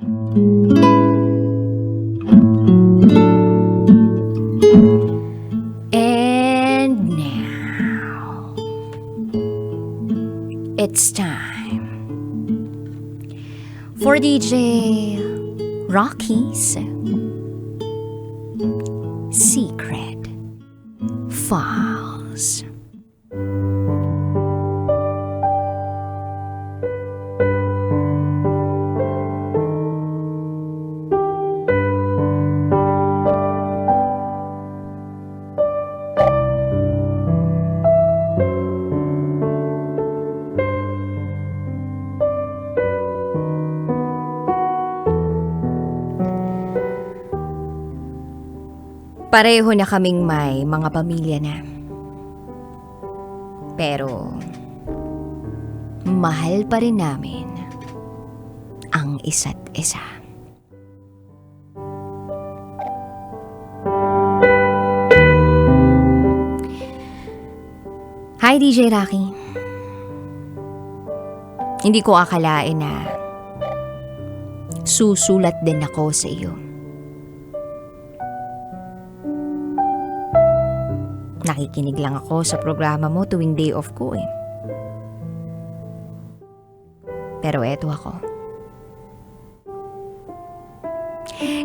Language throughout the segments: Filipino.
And now, it's time for DJ Rocky's Secret Files. Pareho na kaming may mga pamilya na. Pero, mahal pa rin namin ang isa't isa. Hi, DJ Rocky. Hindi ko akalain na susulat din ako sa iyo. Nakikinig lang ako sa programa mo tuwing day off ko eh. Pero eto ako.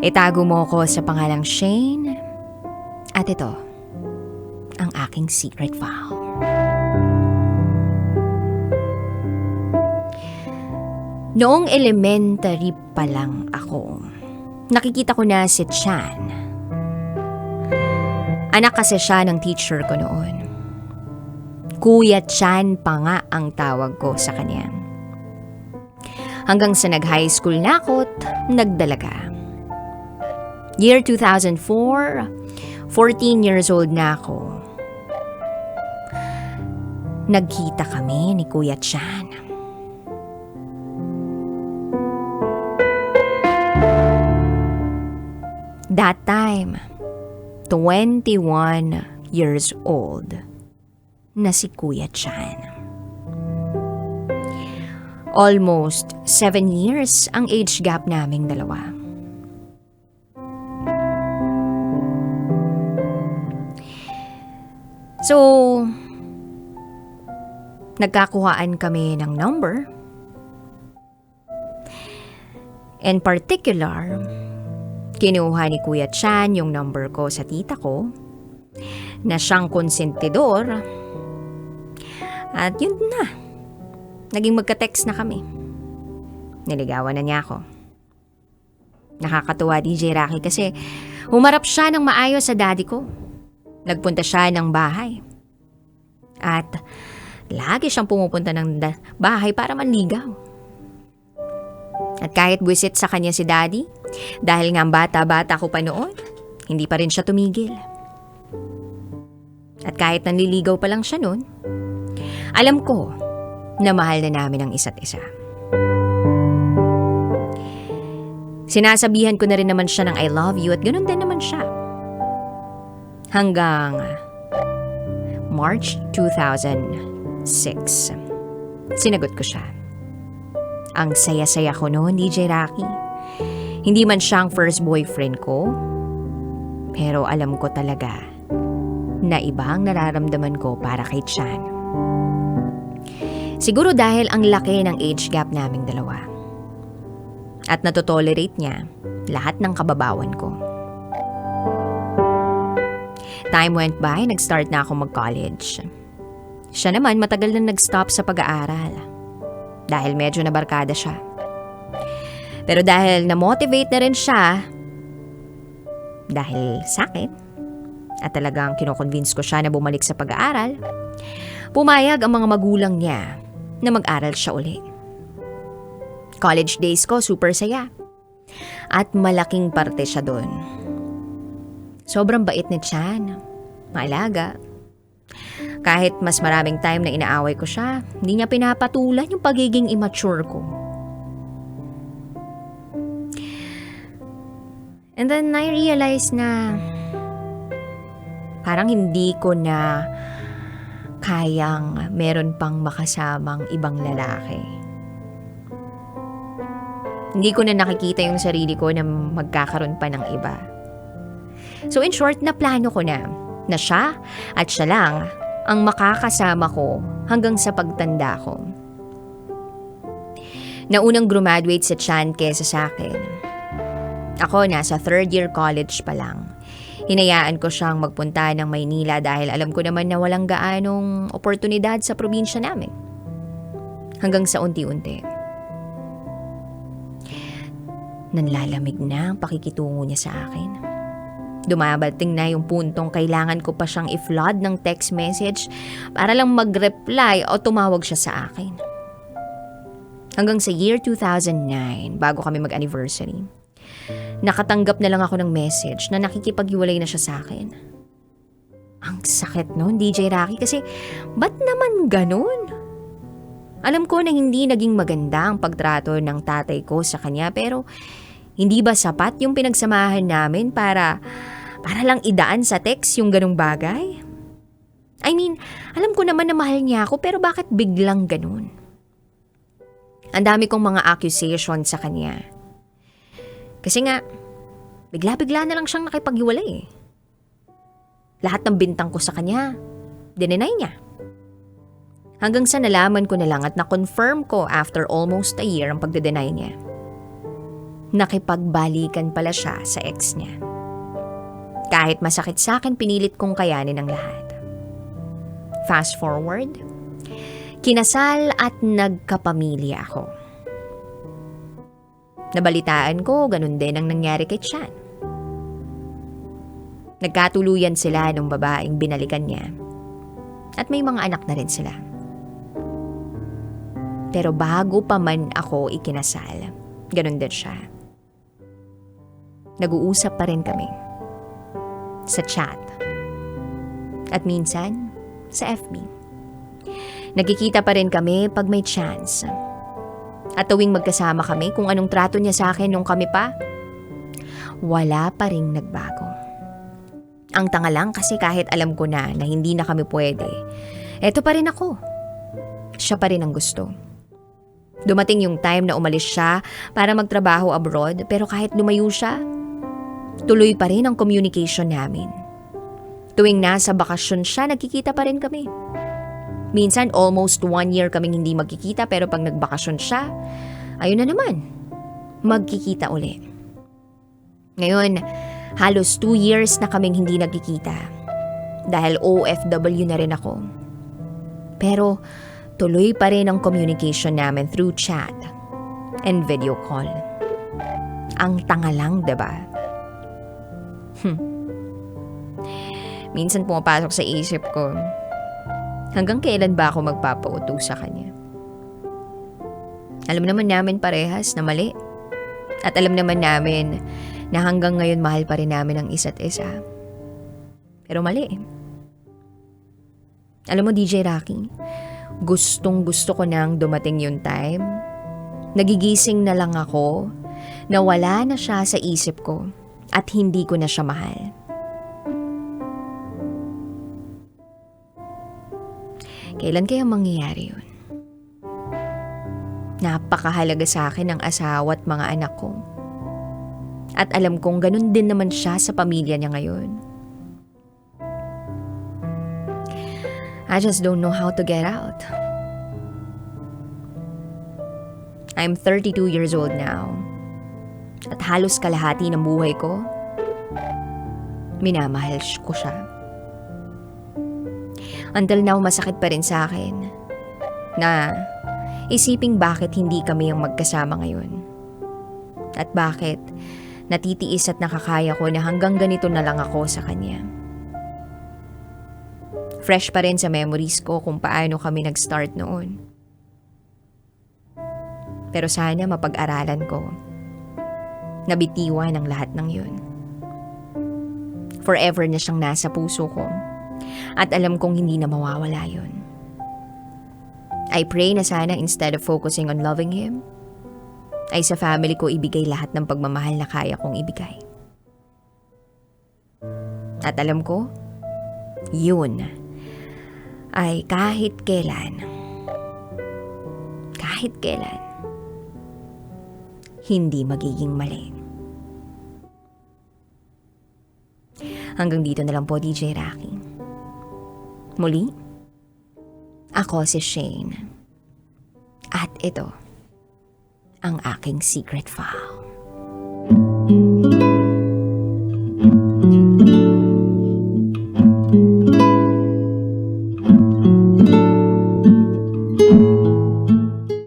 Itago mo ako sa pangalang Shane at ito ang aking secret file. Noong elementary pa lang ako, nakikita ko na si Chan. Anak kasi siya ng teacher ko noon. Kuya Chan pa nga ang tawag ko sa kanya. Hanggang sa nag-high school na ako't nagdalaga. Year 2004, 14 years old na ako. Nagkita kami ni Kuya Chan. That time, 21 years old na si Kuya Chan. Almost 7 years ang age gap naming dalawa. So, nagkakuhaan kami ng number. In particular, kinuha ni Kuya Chan yung number ko sa tita ko na siyang konsentidor at yun na, naging magka-text na kami. Niligawan na niya ako. Nakakatuwa DJ Rocky kasi humarap siya ng maayos sa daddy ko. Nagpunta siya ng bahay at lagi siyang pumupunta ng bahay para manligaw. At kahit buwisit sa kanya si daddy, dahil nga bata-bata ko pa noon, hindi pa rin siya tumigil. At kahit nanliligaw pa lang siya noon, alam ko na mahal na namin ang isa't isa. Sinasabihan ko na rin naman siya ng I love you at ganoon din naman siya. Hanggang March 2006, sinagot ko siya. Ang saya-saya ko noon, DJ Rocky. Hindi man siyang first boyfriend ko, pero alam ko talaga na iba ang nararamdaman ko para kay Chan. Siguro dahil ang laki ng age gap naming dalawa. At natotolerate niya lahat ng kababawan ko. Time went by, nag-start na ako mag-college. Siya naman matagal na nag-stop sa pag-aaral. Dahil medyo nabarkada siya. Pero dahil na-motivate na rin siya, dahil sa akin, at talagang kinoconvince ko siya na bumalik sa pag-aaral, pumayag ang mga magulang niya na mag-aral siya uli. College days ko, super saya. At malaking parte siya doon. Sobrang bait ni Chan. Maalaga. Kahit mas maraming time na inaaway ko siya, hindi niya pinapatulan yung pagiging immature ko. And then I realized na parang hindi ko na kayang meron pang makasamang ibang lalaki. Hindi ko na nakikita yung sarili ko na magkakaroon pa ng iba. So in short, na plano ko na siya at siya lang ang makakasama ko hanggang sa pagtanda ko. Naunang graduate sa Chan kesa sa akin. Ako nasa 3rd year college pa lang. Hinayaan ko siyang magpunta ng Maynila dahil alam ko naman na walang gaanong oportunidad sa probinsya namin. Hanggang sa unti-unti. Nanlalamig na ang pakikitungo niya sa akin. Dumabating na yung puntong kailangan ko pa siyang i-flood ng text message para lang mag-reply o tumawag siya sa akin. Hanggang sa year 2009, bago kami mag-anniversary, nakatanggap na lang ako ng message na nakikipaghiwalay na siya sa akin. Ang sakit nun, DJ Rocky, kasi ba't naman ganun? Alam ko na hindi naging maganda ang pagtrato ng tatay ko sa kanya, pero hindi ba sapat yung pinagsamahan namin para lang idaan sa text yung ganung bagay? I mean, alam ko naman na mahal niya ako, pero bakit biglang ganun? Ang dami kong mga accusation sa kanya. Kasi nga, bigla-bigla na lang siyang nakipaghiwalay. Lahat ng bintang ko sa kanya, dinenay niya. Hanggang sa nalaman ko na lang at na-confirm ko after almost a year ang pagde-deny niya. Nakipagbalikan pala siya sa ex niya. Kahit masakit sa akin, pinilit kong kayanin ang lahat. Fast forward, kinasal at nagkapamilya ako. Nabalitaan ko, ganun din ang nangyari kay Chan. Nagkatuluyan sila nung babaeng binalikan niya. At may mga anak na rin sila. Pero bago pa man ako ikinasal, ganun din siya. Nag-uusap pa rin kami. Sa chat. At minsan, sa FB. Nagkikita pa rin kami pag may chance. At tuwing magkasama kami, kung anong trato niya sa akin nung kami pa, wala pa ring nagbago. Ang tanga lang kasi kahit alam ko na hindi na kami pwede, eto pa rin ako. Siya pa rin ang gusto. Dumating yung time na umalis siya para magtrabaho abroad, pero kahit lumayo siya, tuloy pa rin ang communication namin. Tuwing nasa bakasyon siya, nagkikita pa rin kami. Minsan, almost 1 year kaming hindi magkikita, pero pag nagbakasyon siya, ayun na naman, magkikita uli. Ngayon, halos 2 years na kaming hindi nagkikita. Dahil OFW na rin ako. Pero, tuloy pa rin ang communication namin through chat and video call. Ang tanga lang, diba? Minsan pumapasok sa isip ko, hanggang kailan ba ako magpapauto sa kanya? Alam naman namin parehas na mali. At alam naman namin na hanggang ngayon mahal pa rin namin ang isa't isa. Pero mali. Alam mo, DJ Rocky, gustong gusto ko nang dumating yung time. Nagigising na lang ako na wala na siya sa isip ko at hindi ko na siya mahal. Kailan kaya mangyayari yun? Napakahalaga sa akin ang asawa at mga anak ko. At alam kong ganun din naman siya sa pamilya niya ngayon. I just don't know how to get out. I'm 32 years old now. At halos kalahati ng buhay ko, minamahal ko siya. Until now, masakit pa rin sa akin na isiping bakit hindi kami ang magkasama ngayon. At bakit natitiis at nakakaya ko na hanggang ganito na lang ako sa kanya. Fresh pa rin sa memories ko kung paano kami nag-start noon. Pero sana mapag-aralan ko. Nabitiwan ang lahat ng yun. Forever na siyang nasa puso ko. At alam kong hindi na mawawala yun. I pray na sana instead of focusing on loving him, ay sa family ko ibigay lahat ng pagmamahal na kaya kong ibigay. At alam ko, yun ay kahit kailan, hindi magiging mali. Hanggang dito na lang po, DJ Rocky. Muli, ako si Shane. At ito, ang aking secret file.